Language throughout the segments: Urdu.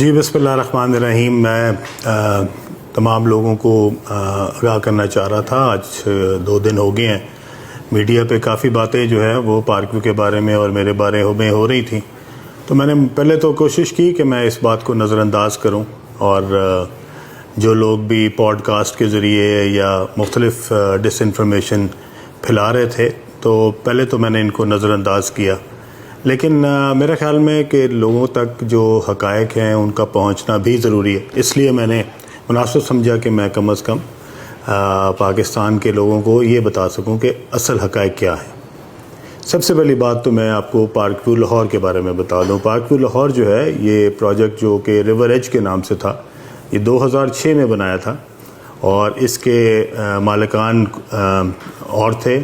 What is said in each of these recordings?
جی بسم اللہ الرحمن الرحیم. میں تمام لوگوں کو آگاہ کرنا چاہ رہا تھا. آج 2 دن ہو گئے ہیں میڈیا پہ کافی باتیں جو ہے وہ پارک ویو کے بارے میں اور میرے بارے میں ہو رہی تھیں. تو میں نے پہلے تو کوشش کی کہ میں اس بات کو نظر انداز کروں، اور جو لوگ بھی پوڈ کاسٹ کے ذریعے یا مختلف ڈس انفارمیشن پھیلا رہے تھے تو پہلے تو میں نے ان کو نظر انداز کیا، لیکن میرے خیال میں کہ لوگوں تک جو حقائق ہیں ان کا پہنچنا بھی ضروری ہے. اس لیے میں نے مناسب سمجھا کہ میں کم از کم پاکستان کے لوگوں کو یہ بتا سکوں کہ اصل حقائق کیا ہیں. سب سے پہلی بات تو میں آپ کو پارک ویو لاہور کے بارے میں بتا دوں. پارک ویو لاہور جو ہے یہ پروجیکٹ جو کہ ریور ایج کے نام سے تھا، یہ 2006 میں بنایا تھا، اور اس کے مالکان اور تھے،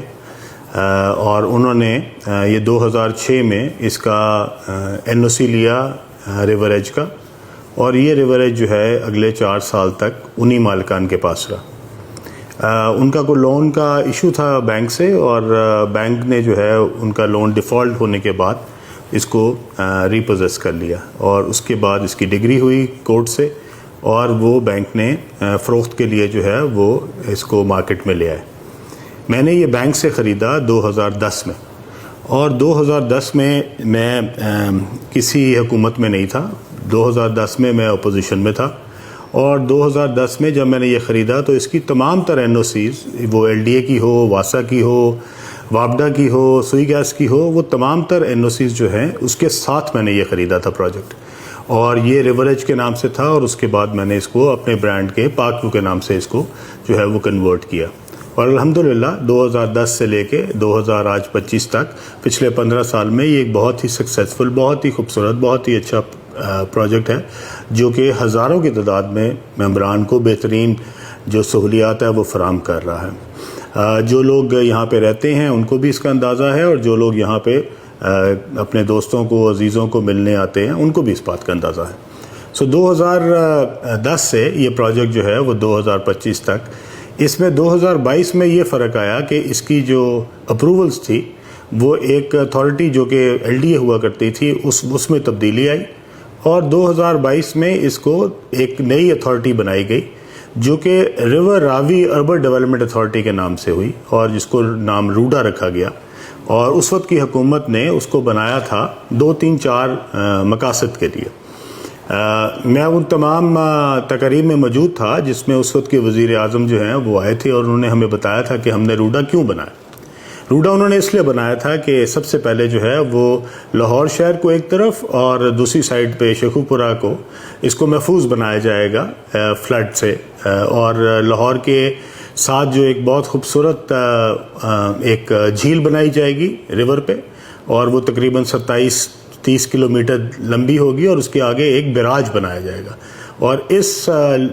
اور انہوں نے یہ 2006 میں اس کا NOC لیا ریور ایج کا، اور یہ ریور ایج جو ہے اگلے 4 سال تک انہی مالکان کے پاس رہا. ان کا کوئی لون کا ایشو تھا بینک سے، اور بینک نے جو ہے ان کا لون ڈیفالٹ ہونے کے بعد اس کو ریپوزیس کر لیا، اور اس کے بعد اس کی ڈگری ہوئی کورٹ سے، اور وہ بینک نے فروخت کے لیے جو ہے وہ اس کو مارکیٹ میں لے آئے. میں نے یہ بینک سے خریدا 2010 میں، اور 2010 میں کسی حکومت میں نہیں تھا. 2010 میں اپوزیشن میں تھا، اور 2010 میں جب میں نے یہ خریدا تو اس کی تمام تر NOCs، وہ LDA کی ہو، واسا کی ہو، وابڈا کی ہو، سوئی گیس کی ہو، وہ تمام تر NOCs جو ہیں اس کے ساتھ میں نے یہ خریدا تھا پروجیکٹ. اور یہ ریور ایج کے نام سے تھا، اور اس کے بعد میں نے اس کو اپنے برانڈ کے پارک ویو کے نام سے اس کو جو ہے وہ کنورٹ کیا. اور الحمدللہ 2010 سے لے کے 2025 تک پچھلے 15 سال میں یہ ایک بہت ہی سکسیزفل، بہت ہی خوبصورت، بہت ہی اچھا پروجیکٹ ہے، جو کہ ہزاروں کی تعداد میں ممبران کو بہترین جو سہولیات ہے وہ فراہم کر رہا ہے. جو لوگ یہاں پہ رہتے ہیں ان کو بھی اس کا اندازہ ہے، اور جو لوگ یہاں پہ اپنے دوستوں کو، عزیزوں کو ملنے آتے ہیں ان کو بھی اس بات کا اندازہ ہے. 2010 سے یہ پروجیکٹ جو ہے وہ 2025 تک، اس میں 2022 میں یہ فرق آیا کہ اس کی جو اپروولز تھی وہ ایک اتھارٹی جو کہ LDA ہوا کرتی تھی اس میں تبدیلی آئی، اور 2022 میں اس کو ایک نئی اتھارٹی بنائی گئی جو کہ ریور راوی اربن ڈیولپمنٹ اتھارٹی کے نام سے ہوئی، اور جس کو نام روڈا رکھا گیا. اور اس وقت کی حکومت نے اس کو بنایا تھا 2 3 4 مقاصد کے لیے. میں ان تمام تقریب میں موجود تھا جس میں اس وقت کے وزیر اعظم جو ہیں وہ آئے تھے، اور انہوں نے ہمیں بتایا تھا کہ ہم نے روڈا کیوں بنایا. روڈا انہوں نے اس لیے بنایا تھا کہ سب سے پہلے جو ہے وہ لاہور شہر کو ایک طرف، اور دوسری سائڈ پہ شیخو پورہ کو، اس کو محفوظ بنایا جائے گا فلڈ سے. اور لاہور کے ساتھ جو ایک بہت خوبصورت ایک جھیل بنائی جائے گی ریور پہ، اور وہ تقریباً 27-30 کلومیٹر لمبی ہوگی، اور اس کے آگے ایک بیراج بنایا جائے گا. اور اس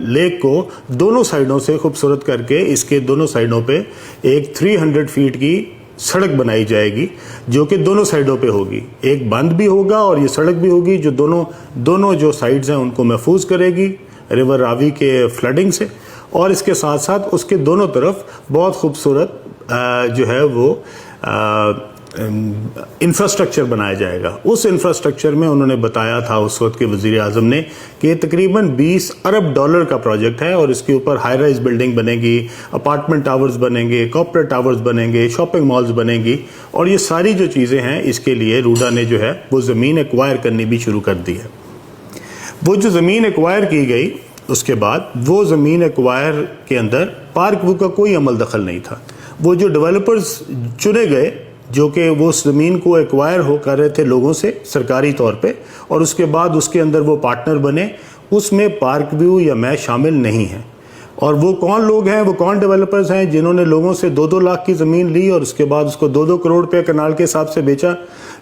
لیک کو دونوں سائڈوں سے خوبصورت کر کے اس کے دونوں سائڈوں پہ ایک 300 فیٹ کی سڑک بنائی جائے گی، جو کہ دونوں سائڈوں پہ ہوگی. ایک بند بھی ہوگا اور یہ سڑک بھی ہوگی جو دونوں جو سائڈز ہیں ان کو محفوظ کرے گی ریور راوی کے فلڈنگ سے. اور اس کے ساتھ ساتھ اس کے دونوں طرف بہت خوبصورت جو ہے وہ انفراسٹرکچر بنایا جائے گا. اس انفراسٹرکچر میں انہوں نے بتایا تھا اس وقت کے وزیر اعظم نے کہ یہ تقریباً $20 ارب کا پروجیکٹ ہے، اور اس کے اوپر ہائی رائز بلڈنگ بنے گی، اپارٹمنٹ ٹاورز بنیں گے، کارپوریٹ ٹاورز بنیں گے، شاپنگ مالز بنیں گی. اور یہ ساری جو چیزیں ہیں اس کے لیے روڈا نے جو ہے وہ زمین ایکوائر کرنی بھی شروع کر دی ہے. وہ جو زمین ایکوائر کی گئی اس کے بعد وہ زمین ایکوائر کے اندر پارک ویو کا کوئی عمل دخل نہیں تھا. وہ جو ڈیولپرز چنے گئے جو کہ وہ اس زمین کو ایکوائر ہو کر رہے تھے لوگوں سے سرکاری طور پہ، اور اس کے بعد اس کے اندر وہ پارٹنر بنے، اس میں پارک ویو یا میں شامل نہیں ہیں. اور وہ کون لوگ ہیں، وہ کون ڈیولپرز ہیں جنہوں نے لوگوں سے 2-2 لاکھ کی زمین لی اور اس کے بعد اس کو 2-2 کروڑ روپے کنال کے حساب سے بیچا؟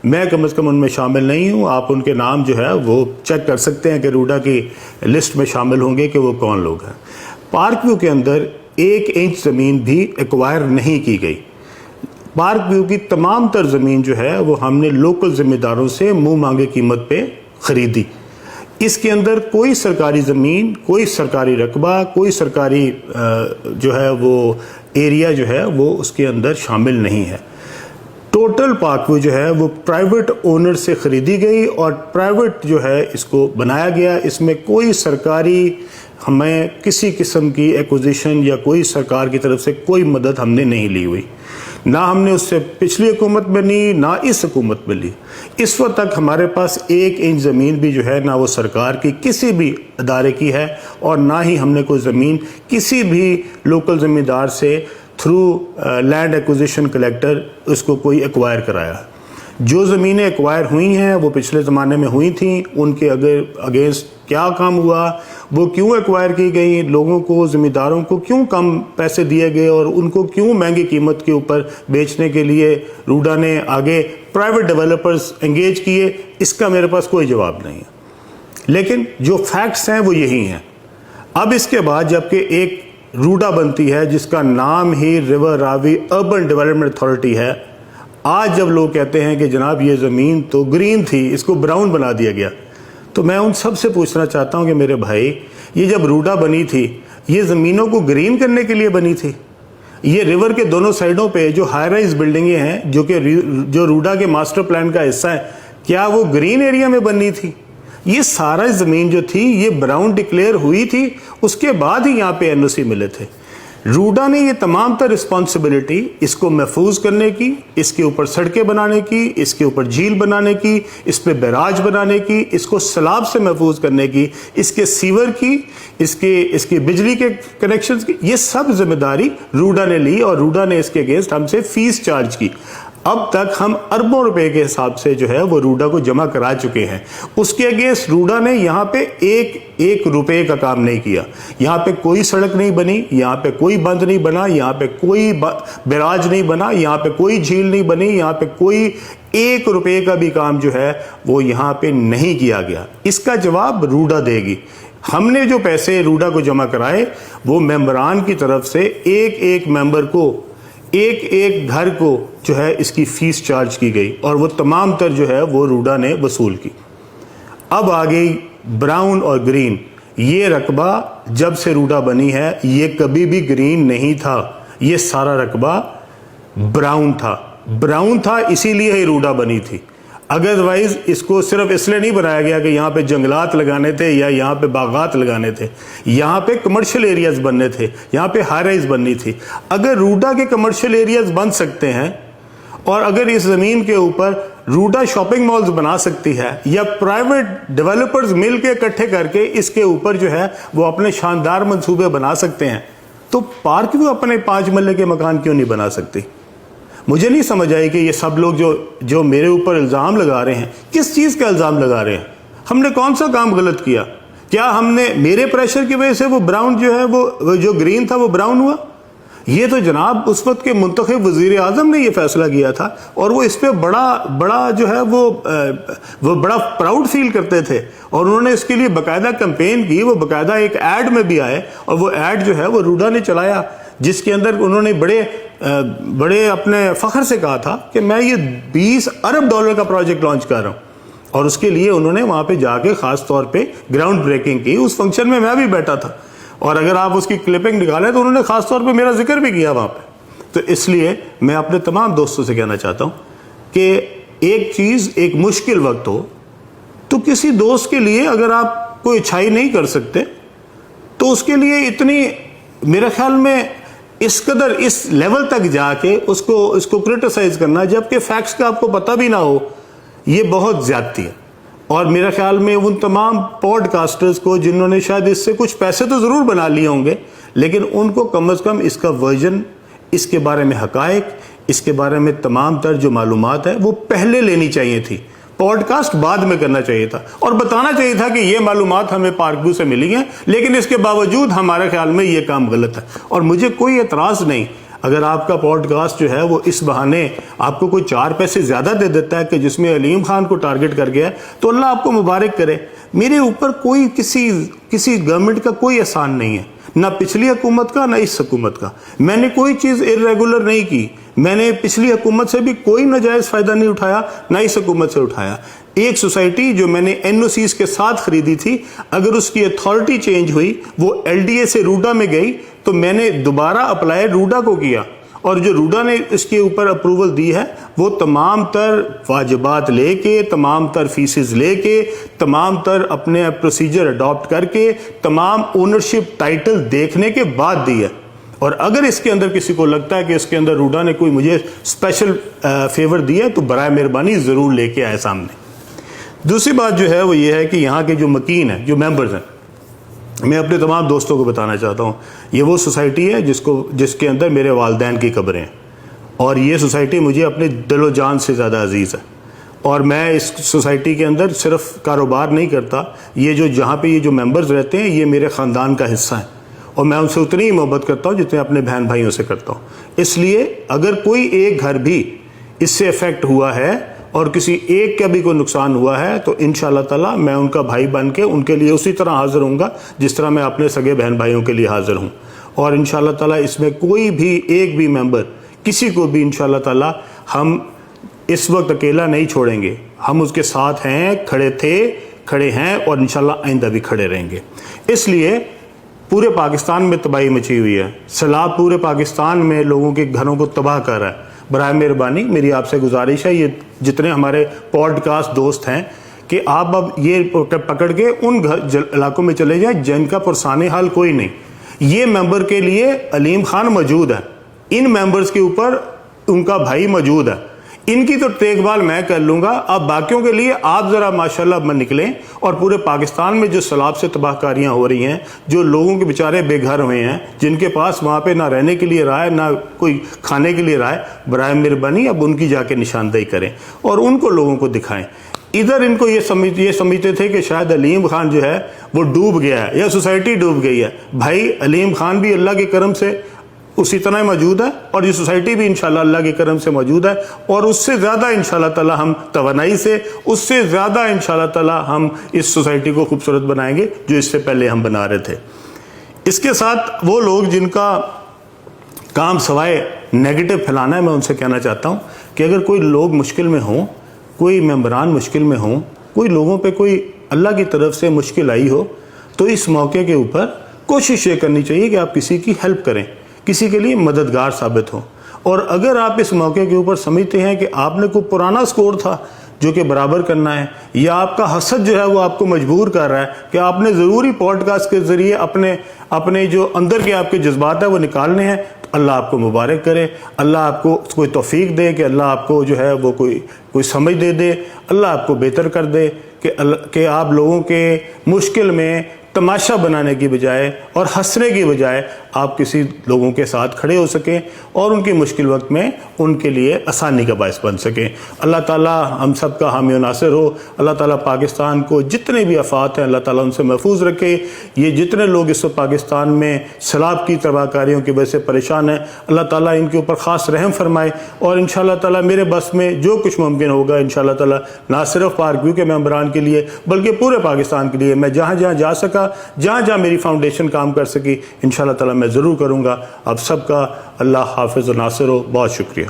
میں کم از کم ان میں شامل نہیں ہوں. آپ ان کے نام جو ہے وہ چیک کر سکتے ہیں کہ روڈا کی لسٹ میں شامل ہوں گے کہ وہ کون لوگ ہیں. پارک ویو کے اندر 1 انچ زمین بھی ایکوائر نہیں کی گئی. پارک ویو کی تمام تر زمین جو ہے وہ ہم نے لوکل ذمہ داروں سے منہ مانگے قیمت پہ خریدی. اس کے اندر کوئی سرکاری زمین، کوئی سرکاری رقبہ، کوئی سرکاری جو ہے وہ ایریا جو ہے وہ اس کے اندر شامل نہیں ہے. ٹوٹل پارک ویو جو ہے وہ پرائیویٹ اونر سے خریدی گئی اور پرائیویٹ جو ہے اس کو بنایا گیا. اس میں کوئی سرکاری ہمیں کسی قسم کی ایکوزیشن یا کوئی سرکار کی طرف سے کوئی مدد ہم نے نہیں لی ہوئی. نہ ہم نے اس سے پچھلی حکومت میں لی نہ اس حکومت میں لی. اس وقت تک ہمارے پاس 1 انچ زمین بھی جو ہے نہ وہ سرکار کی کسی بھی ادارے کی ہے اور نہ ہی ہم نے کوئی زمین کسی بھی لوکل زمیندار سے تھرو لینڈ ایکوزیشن کلیکٹر اس کو کوئی ایکوائر کرایا. جو زمینیں ایکوائر ہوئی ہیں وہ پچھلے زمانے میں ہوئی تھیں. ان کے اگینسٹ کیا کام ہوا, وہ کیوں ایکوائر کی گئی, لوگوں کو زمینداروں کو کیوں کم پیسے دیے گئے اور ان کو کیوں مہنگی قیمت کے اوپر بیچنے کے لیے روڈا نے آگے پرائیویٹ ڈیولپرز انگیج کیے, اس کا میرے پاس کوئی جواب نہیں ہے. لیکن جو فیکٹس ہیں وہ یہی ہیں. اب اس کے بعد جبکہ ایک روڈا بنتی ہے جس کا نام ہی ریور راوی اربن ڈیولپمنٹ اتھارٹی ہے, آج جب لوگ کہتے ہیں کہ جناب یہ زمین تو گرین تھی اس کو براؤن بنا دیا گیا, تو میں ان سب سے پوچھنا چاہتا ہوں کہ میرے بھائی یہ جب روڈا بنی تھی یہ زمینوں کو گرین کرنے کے لیے بنی تھی؟ یہ ریور کے دونوں سائڈوں پہ جو ہائی رائز بلڈنگیں ہیں جو روڈا کے ماسٹر پلان کا حصہ ہے, کیا وہ گرین ایریا میں بننی تھی؟ یہ سارا زمین جو تھی یہ براؤن ڈکلیئر ہوئی تھی, اس کے بعد ہی یہاں پہ NOC ملے تھے. روڈا نے یہ تمام تر رسپانسبلٹی اس کو محفوظ کرنے کی, اس کے اوپر سڑکیں بنانے کی, اس کے اوپر جھیل بنانے کی, اس پہ بیراج بنانے کی, اس کو سیلاب سے محفوظ کرنے کی, اس کے سیور کی, اس کے بجلی کے کنیکشنز کی, یہ سب ذمہ داری روڈا نے لی اور روڈا نے اس کے اگینسٹ ہم سے فیس چارج کی. اب تک ہم اربوں روپے کے حساب سے جو ہے وہ روڈا کو جمع کرا چکے ہیں. اس کے اگینسٹ روڈا نے یہاں پہ ایک روپے کا کام نہیں کیا. یہاں پہ کوئی سڑک نہیں بنی, یہاں پہ کوئی بند نہیں بنا, یہاں پہ کوئی بیراج نہیں بنا, یہاں پہ کوئی جھیل نہیں بنی, یہاں پہ کوئی 1 روپے کا بھی کام جو ہے وہ یہاں پہ نہیں کیا گیا. اس کا جواب روڈا دے گی. ہم نے جو پیسے روڈا کو جمع کرائے وہ ممبران کی طرف سے ایک ممبر کو ایک گھر کو جو ہے اس کی فیس چارج کی گئی اور وہ تمام تر جو ہے وہ روڈا نے وصول کی. اب آ گئی براؤن اور گرین. یہ رقبہ جب سے روڈا بنی ہے یہ کبھی بھی گرین نہیں تھا, یہ سارا رقبہ براؤن تھا اسی لیے ہی روڈا بنی تھی. ادروائز اس کو صرف اس لیے نہیں بنایا گیا کہ یہاں پہ جنگلات لگانے تھے یا یہاں پہ باغات لگانے تھے, یہاں پہ کمرشل ایریاز بننے تھے, یہاں پہ ہائی رائز بننی تھی. اگر روڈا کے کمرشل ایریاز بن سکتے ہیں اور اگر اس زمین کے اوپر روڈا شاپنگ مالز بنا سکتی ہے یا پرائیویٹ ڈیولپرز مل کے اکٹھے کر کے اس کے اوپر جو ہے وہ اپنے شاندار منصوبے بنا سکتے ہیں, تو پارک بھی اپنے 5 مرلے کے مکان کیوں نہیں بنا سکتی؟ مجھے نہیں سمجھ آئی کہ یہ سب لوگ جو میرے اوپر الزام لگا رہے ہیں, کس چیز کا الزام لگا رہے ہیں؟ ہم نے کون سا کام غلط کیا؟ کیا ہم نے میرے پریشر کی وجہ سے وہ براؤن جو ہے وہ جو گرین تھا وہ براؤن ہوا؟ یہ تو جناب اس وقت کے منتخب وزیر اعظم نے یہ فیصلہ کیا تھا اور وہ اس پہ بڑا جو ہے وہ بڑا پراؤڈ فیل کرتے تھے اور انہوں نے اس کے لیے باقاعدہ کمپین کی. وہ باقاعدہ ایک ایڈ میں بھی آئے اور وہ ایڈ جو ہے وہ روڈا نے چلایا جس کے اندر انہوں نے بڑے اپنے فخر سے کہا تھا کہ میں یہ $20 ارب کا پروجیکٹ لانچ کر رہا ہوں. اور اس کے لیے انہوں نے وہاں پہ جا کے خاص طور پہ گراؤنڈ بریکنگ کی. اس فنکشن میں بھی بیٹھا تھا اور اگر آپ اس کی کلپنگ نکالیں تو انہوں نے خاص طور پہ میرا ذکر بھی کیا وہاں پہ. تو اس لیے میں اپنے تمام دوستوں سے کہنا چاہتا ہوں کہ ایک چیز ایک مشکل وقت ہو تو کسی دوست کے لیے اگر آپ کوئی اچھائی نہیں کر سکتے تو اس کے لیے اتنی میرے خیال میں اس قدر اس لیول تک جا کے اس کو کرٹیسائز کرنا جبکہ فیکٹس کا آپ کو پتہ بھی نہ ہو, یہ بہت زیادتی ہے. اور میرے خیال میں ان تمام پوڈ کاسٹرز کو جنہوں نے شاید اس سے کچھ پیسے تو ضرور بنا لیے ہوں گے لیکن ان کو کم از کم اس کا ورژن, اس کے بارے میں حقائق, اس کے بارے میں تمام تر جو معلومات ہے وہ پہلے لینی چاہیے تھی. پوڈ کاسٹ بعد میں کرنا چاہیے تھا اور بتانا چاہیے تھا کہ یہ معلومات ہمیں پارک ویو سے ملی ہیں لیکن اس کے باوجود ہمارے خیال میں یہ کام غلط ہے. اور مجھے کوئی اعتراض نہیں اگر آپ کا پوڈ کاسٹ جو ہے وہ اس بہانے آپ کو کوئی 4 پیسے زیادہ دے دیتا ہے کہ جس میں علیم خان کو ٹارگٹ کر گیا تو اللہ آپ کو مبارک کرے. میرے اوپر کوئی کسی گورنمنٹ کا کوئی احسان نہیں ہے, نہ پچھلی حکومت کا نہ اس حکومت کا. میں نے کوئی چیز irregular نہیں کی. میں نے پچھلی حکومت سے بھی کوئی ناجائز فائدہ نہیں اٹھایا نہ اس حکومت سے اٹھایا. ایک سوسائٹی جو میں نے NOCs کے ساتھ خریدی تھی اگر اس کی اتھارٹی چینج ہوئی وہ LDA سے روڈا میں گئی تو میں نے دوبارہ اپلائی روڈا کو کیا اور جو روڈا نے اس کے اوپر اپروول دی ہے وہ تمام تر واجبات لے کے، تمام تر فیسز لے کے، تمام تر اپنے پروسیجر اڈاپٹ کر کے، تمام اونرشپ ٹائٹل دیکھنے کے بعد دی ہے. اور اگر اس کے اندر کسی کو لگتا ہے کہ اس کے اندر روڈا نے کوئی مجھے اسپیشل فیور دیا ہے تو برائے مہربانی ضرور لے کے آئے سامنے. دوسری بات جو ہے وہ یہ ہے کہ یہاں کے جو مکین ہیں، جو ممبرز ہیں، میں اپنے تمام دوستوں کو بتانا چاہتا ہوں یہ وہ سوسائٹی ہے جس کے اندر میرے والدین کی قبریں ہیں، اور یہ سوسائٹی مجھے اپنے دل و جان سے زیادہ عزیز ہے. اور میں اس سوسائٹی کے اندر صرف کاروبار نہیں کرتا، یہ جہاں پہ یہ جو ممبرز رہتے ہیں یہ میرے خاندان کا حصہ ہیں، اور میں ان سے اتنی ہی محبت کرتا ہوں جتنے اپنے بہن بھائیوں سے کرتا ہوں. اس لیے اگر کوئی ایک گھر بھی اس سے افیکٹ ہوا ہے اور کسی ایک کا بھی کوئی نقصان ہوا ہے تو انشاءاللہ تعالیٰ میں ان کا بھائی بن کے ان کے لیے اسی طرح حاضر ہوں گا جس طرح میں اپنے سگے بہن بھائیوں کے لیے حاضر ہوں. اور انشاءاللہ تعالیٰ اس میں کوئی بھی ایک بھی ممبر کسی کو بھی انشاءاللہ تعالیٰ ہم اس وقت اکیلا نہیں چھوڑیں گے. ہم اس کے ساتھ ہیں، کھڑے تھے، کھڑے ہیں، اور انشاءاللہ آئندہ بھی کھڑے رہیں گے. اس لیے پورے پاکستان میں تباہی مچی ہوئی ہے، سیلاب پورے پاکستان میں لوگوں کے گھروں کو تباہ کر رہا ہے. برائے مہربانی میری آپ سے گزارش ہے، یہ جتنے ہمارے پوڈ کاسٹ دوست ہیں کہ آپ اب یہ پکڑ کے ان علاقوں میں چلے جائیں جن کا پرسان حال کوئی نہیں. یہ ممبر کے لیے علیم خان موجود ہے، ان ممبرز کے اوپر ان کا بھائی موجود ہے، ان کی تو دیکھ بھال میں کر لوں گا. اب باقیوں کے لیے آپ ذرا ماشاءاللہ میں نکلیں، اور پورے پاکستان میں جو سیلاب سے تباہ کاریاں ہو رہی ہیں، جو لوگوں کے بیچارے بے گھر ہوئے ہیں، جن کے پاس وہاں پہ نہ رہنے کے لیے رہا ہے نہ کوئی کھانے کے لیے رہا ہے، برائے مہربانی اب ان کی جا کے نشاندہی کریں اور ان کو لوگوں کو دکھائیں. ادھر ان کو یہ سمجھتے تھے کہ شاید علیم خان جو ہے وہ ڈوب گیا ہے یا سوسائٹی ڈوب گئی ہے. بھائی علیم خان بھی اللہ کے کرم سے اسی طرح موجود ہے، اور یہ سوسائٹی بھی انشاءاللہ اللہ کے کرم سے موجود ہے، اور اس سے زیادہ انشاءاللہ تعالی ہم توانائی سے، اس سے زیادہ انشاءاللہ تعالی ہم اس سوسائٹی کو خوبصورت بنائیں گے جو اس سے پہلے ہم بنا رہے تھے. اس کے ساتھ وہ لوگ جن کا کام سوائے نیگیٹو پھیلانا ہے، میں ان سے کہنا چاہتا ہوں کہ اگر کوئی لوگ مشکل میں ہوں، کوئی ممبران مشکل میں ہوں، کوئی لوگوں پہ کوئی اللہ کی طرف سے مشکل آئی ہو، تو اس موقع کے اوپر کوشش یہ کرنی چاہیے کہ آپ کسی کی ہیلپ کریں، کسی کے لیے مددگار ثابت ہو. اور اگر آپ اس موقع کے اوپر سمجھتے ہیں کہ آپ نے کوئی پرانا سکور تھا جو کہ برابر کرنا ہے، یا آپ کا حسد جو ہے وہ آپ کو مجبور کر رہا ہے کہ آپ نے ضروری پوڈ کاسٹ کے ذریعے اپنے جو اندر کے آپ کے جذبات ہیں وہ نکالنے ہیں، تو اللہ آپ کو مبارک کرے، اللہ آپ کو کوئی توفیق دے کہ اللہ آپ کو جو ہے وہ کوئی سمجھ دے، اللہ آپ کو بہتر کر دے کہ آپ لوگوں کے مشکل میں تماشا بنانے کی بجائے اور ہنسنے کی بجائے آپ کسی لوگوں کے ساتھ کھڑے ہو سکیں اور ان کی مشکل وقت میں ان کے لیے آسانی کا باعث بن سکیں. اللہ تعالیٰ ہم سب کا حامی و ناصر ہو. اللہ تعالیٰ پاکستان کو جتنے بھی آفات ہیں اللہ تعالیٰ ان سے محفوظ رکھے. یہ جتنے لوگ اس وقت پاکستان میں سیلاب کی تباہ کاریوں کی وجہ سے پریشان ہیں، اللہ تعالیٰ ان کے اوپر خاص رحم فرمائے. اور انشاءاللہ تعالیٰ میرے بس میں جو کچھ ممکن ہوگا انشاءاللہ تعالیٰ نہ صرف پارک ویو کے ممبران کے لیے بلکہ پورے پاکستان کے لیے میں جہاں جہاں جا سکا، جہاں جہاں میری فاؤنڈیشن کام کر سکی، انشاءاللہ تعالیٰ میں ضرور کروں گا. آپ سب کا اللہ حافظ و ناصر ہو. بہت شکریہ.